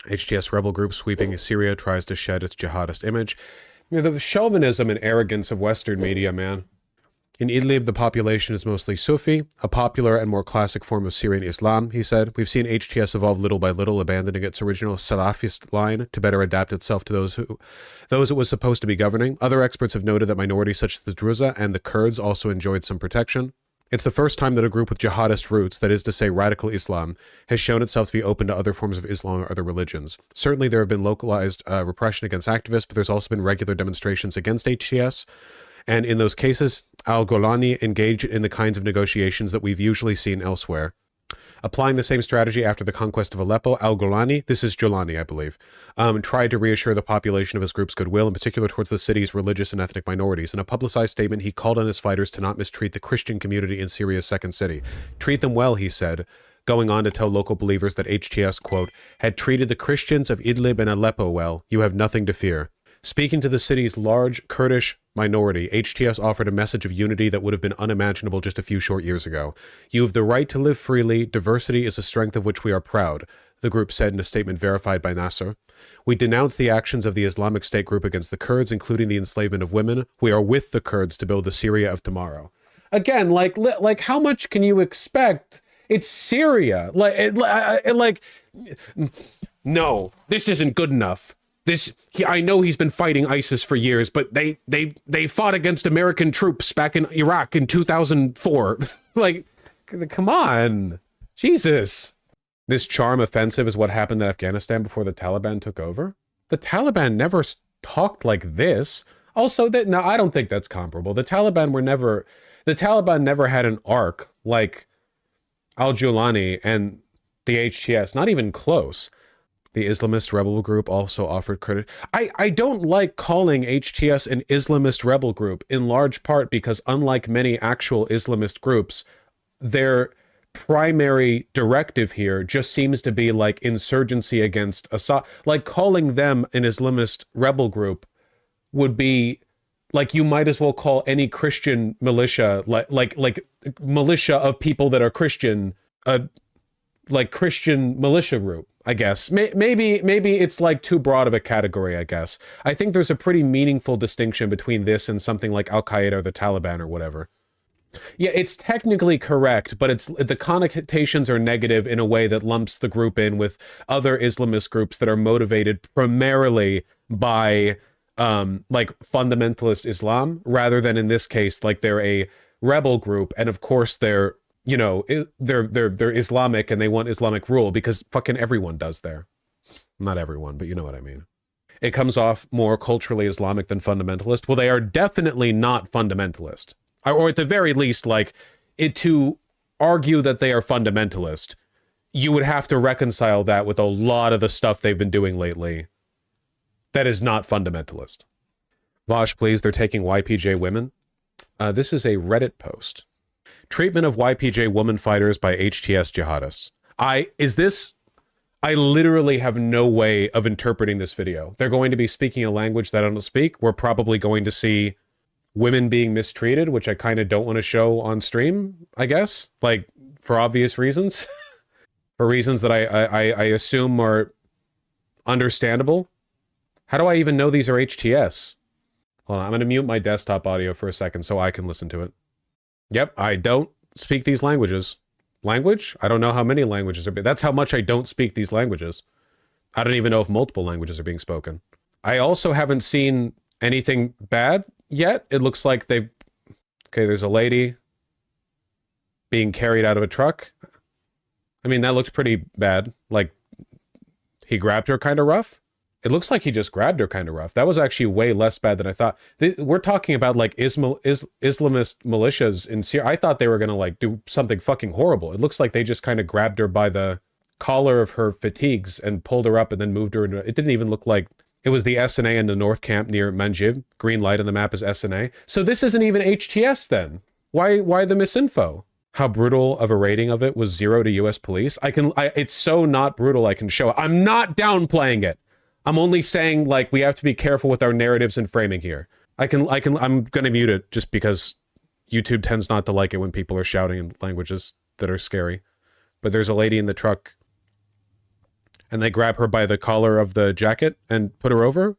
HTS rebel group sweeping Syria tries to shed its jihadist image. You know, the chauvinism and arrogance of Western media, man. In Idlib, the population is mostly Sufi, a popular and more classic form of Syrian Islam, he said. We've seen HTS evolve little by little, abandoning its original Salafist line to better adapt itself to those it was supposed to be governing. Other experts have noted that minorities such as the Druze and the Kurds also enjoyed some protection. It's the first time that a group with jihadist roots, that is to say radical Islam, has shown itself to be open to other forms of Islam or other religions. Certainly there have been localized repression against activists, but there's also been regular demonstrations against HTS. And in those cases, al-Golani engaged in the kinds of negotiations that we've usually seen elsewhere. Applying the same strategy after the conquest of Aleppo, al-Golani, this is Jolani, I believe, tried to reassure the population of his group's goodwill, in particular towards the city's religious and ethnic minorities. In a publicized statement, he called on his fighters to not mistreat the Christian community in Syria's second city. Treat them well, he said, going on to tell local believers that HTS, quote, had treated the Christians of Idlib and Aleppo well. You have nothing to fear. Speaking to the city's large Kurdish minority, HTS offered a message of unity that would have been unimaginable just a few short years ago. You have the right to live freely. Diversity is a strength of which we are proud, the group said in a statement verified by Nasser. We denounce the actions of the Islamic State group against the Kurds, including the enslavement of women. We are with the Kurds to build the Syria of tomorrow. Again, like how much can you expect? It's Syria. No, this isn't good enough. I know he's been fighting ISIS for years, but they fought against American troops back in Iraq in 2004. Like, come on. Jesus. This charm offensive is what happened in Afghanistan before the Taliban took over. The Taliban never talked like this. Also, no, I don't think that's comparable. The Taliban never had an arc like al-Jolani and the HTS, not even close. The Islamist rebel group also offered credit. I don't like calling HTS an Islamist rebel group, in large part because unlike many actual Islamist groups, their primary directive here just seems to be like insurgency against Assad. Like calling them an Islamist rebel group would be like you might as well call any Christian militia, like militia of people that are Christian, like Christian militia group. I guess. Maybe it's like too broad of a category, I guess. I think there's a pretty meaningful distinction between this and something like Al-Qaeda or the Taliban or whatever. Yeah, it's technically correct, but the connotations are negative in a way that lumps the group in with other Islamist groups that are motivated primarily by like fundamentalist Islam, rather than in this case, like they're a rebel group, and of course they're Islamic and they want Islamic rule because fucking everyone does there. Not everyone, but you know what I mean. It comes off more culturally Islamic than fundamentalist. Well, they are definitely not fundamentalist. Or at the very least, like, to argue that they are fundamentalist, you would have to reconcile that with a lot of the stuff they've been doing lately that is not fundamentalist. Vaush, please, they're taking YPJ women. This is a Reddit post. Treatment of YPJ woman fighters by HTS jihadists. I literally have no way of interpreting this video. They're going to be speaking a language that I don't speak. We're probably going to see women being mistreated, which I kind of don't want to show on stream, I guess. Like, for obvious reasons. For reasons that I assume are understandable. How do I even know these are HTS? Hold on, I'm going to mute my desktop audio for a second so I can listen to it. Yep, I don't speak these languages. Language? I don't know how many languages are. That's how much I don't speak these languages. I don't even know if multiple languages are being spoken. I also haven't seen anything bad yet. It looks like they've... Okay, there's a lady being carried out of a truck. I mean, that looks pretty bad. Like, he grabbed her kind of rough. It looks like he just grabbed her kind of rough. That was actually way less bad than I thought. We're talking about like Islamist militias in Syria. I thought they were going to like do something fucking horrible. It looks like they just kind of grabbed her by the collar of her fatigues and pulled her up and then moved her into... It didn't even look like... It was the SNA in the North Camp near Manjib. Green light on the map is SNA. So this isn't even HTS then. Why the misinfo? How brutal of a rating of it was 0 to US police. It's so not brutal I can show it. I'm not downplaying it. I'm only saying, like, we have to be careful with our narratives and framing here. I'm going to mute it just because YouTube tends not to like it when people are shouting in languages that are scary. But there's a lady in the truck and they grab her by the collar of the jacket and put her over.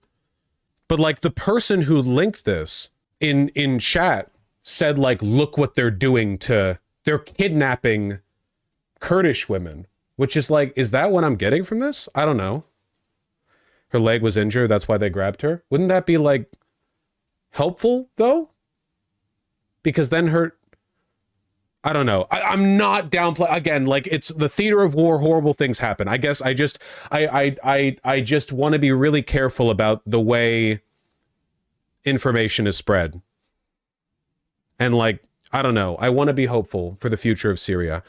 But like the person who linked this in chat said like, look what they're doing they're kidnapping Kurdish women, which is like, is that what I'm getting from this? I don't know. Her leg was injured, that's why they grabbed her. Wouldn't that be like helpful though? Because then I don't know. I'm not downplaying, again, like it's the theater of war, horrible things happen. I guess I just want to be really careful about the way information is spread. And like, I don't know. I want to be hopeful for the future of Syria.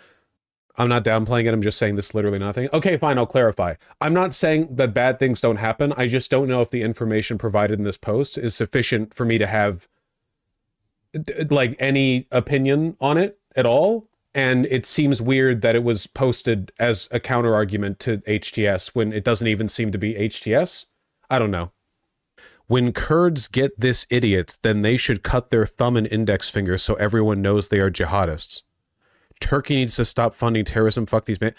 I'm not downplaying it. I'm just saying this is literally nothing. Okay, fine. I'll clarify. I'm not saying that bad things don't happen. I just don't know if the information provided in this post is sufficient for me to have like any opinion on it at all. And it seems weird that it was posted as a counter argument to HTS when it doesn't even seem to be HTS. I don't know. When Kurds get this idiots, then they should cut their thumb and index finger so everyone knows they are jihadists. Turkey needs to stop funding terrorism. Fuck these men.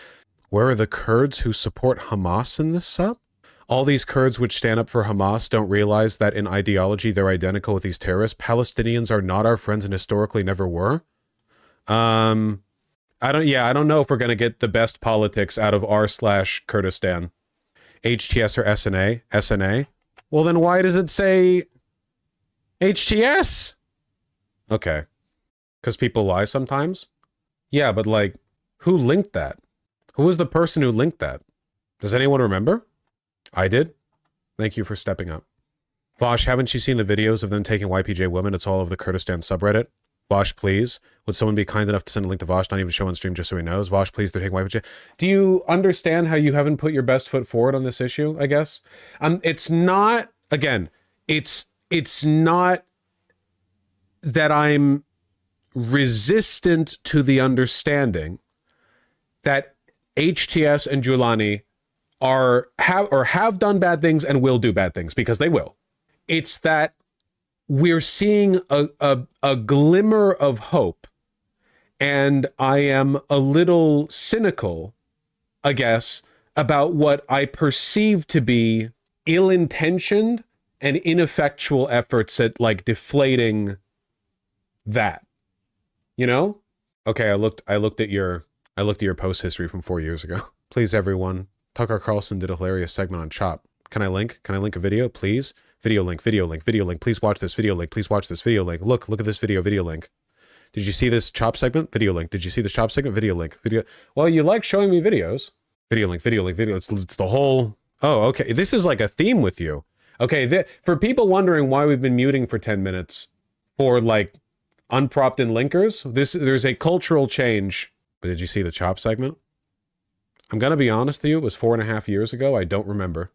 Where are the Kurds who support Hamas in this sub? All these Kurds which stand up for Hamas don't realize that in ideology they're identical with these terrorists. Palestinians are not our friends and historically never were. I don't know if we're gonna get the best politics out of r/Kurdistan. HTS or SNA? SNA? Well then why does it say HTS? Okay. Because people lie sometimes? Yeah, but like, who linked that? Who was the person who linked that? Does anyone remember? I did. Thank you for stepping up. Vaush, haven't you seen the videos of them taking YPJ women? It's all over the Kurdistan subreddit. Vaush, please. Would someone be kind enough to send a link to Vaush, not even show on stream just so he knows? Vaush, please, they're taking YPJ. Do you understand how you haven't put your best foot forward on this issue, I guess? It's not, again, it's not that I'm resistant to the understanding that HTS and Julani have done bad things and will do bad things, because they will. It's that we're seeing a glimmer of hope, and I am a little cynical, I guess, about what I perceive to be ill-intentioned and ineffectual efforts at like deflating that. You know? Okay, I looked at your post history from 4 years ago. Please, everyone. Tucker Carlson did a hilarious segment on CHOP. Can I link a video, please? Video link. Please watch this video link. Please watch this video link. Look at this video link. Did you see this CHOP segment? Video link. Did you see this CHOP segment? Video link. Well, you like showing me videos. Video link. It's the whole... Oh, okay. This is like a theme with you. Okay, for people wondering why we've been muting for 10 minutes for like unpropped in linkers, there's a cultural change. But did you see the CHOP segment? I'm gonna be honest with you, it was 4.5 years ago. I don't remember.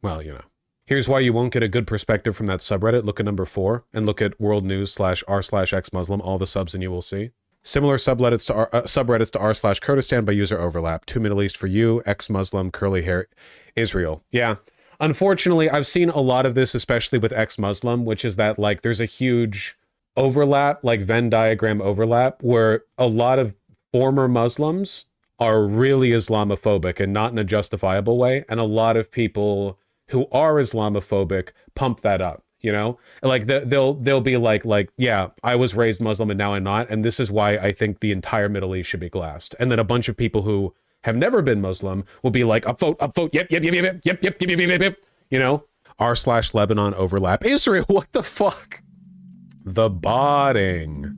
Well, you know. Here's why you won't get a good perspective from that subreddit. Look at number 4 and look at world news /r/xmuslim, all the subs, and you will see. Similar subreddits to r/Kurdistan by user overlap. 2 Middle East for you, ex-Muslim, curly hair, Israel. Yeah. Unfortunately, I've seen a lot of this, especially with ex-Muslim, which is that like there's a huge overlap, like Venn diagram overlap, where a lot of former Muslims are really Islamophobic and not in a justifiable way, and a lot of people who are Islamophobic pump that up, you know? Like they'll be like, yeah, I was raised Muslim and now I'm not, and this is why I think the entire Middle East should be glassed. And then a bunch of people who have never been Muslim will be like, upvote, yep, you know? r/Lebanon overlap. Israel, what the fuck? The botting.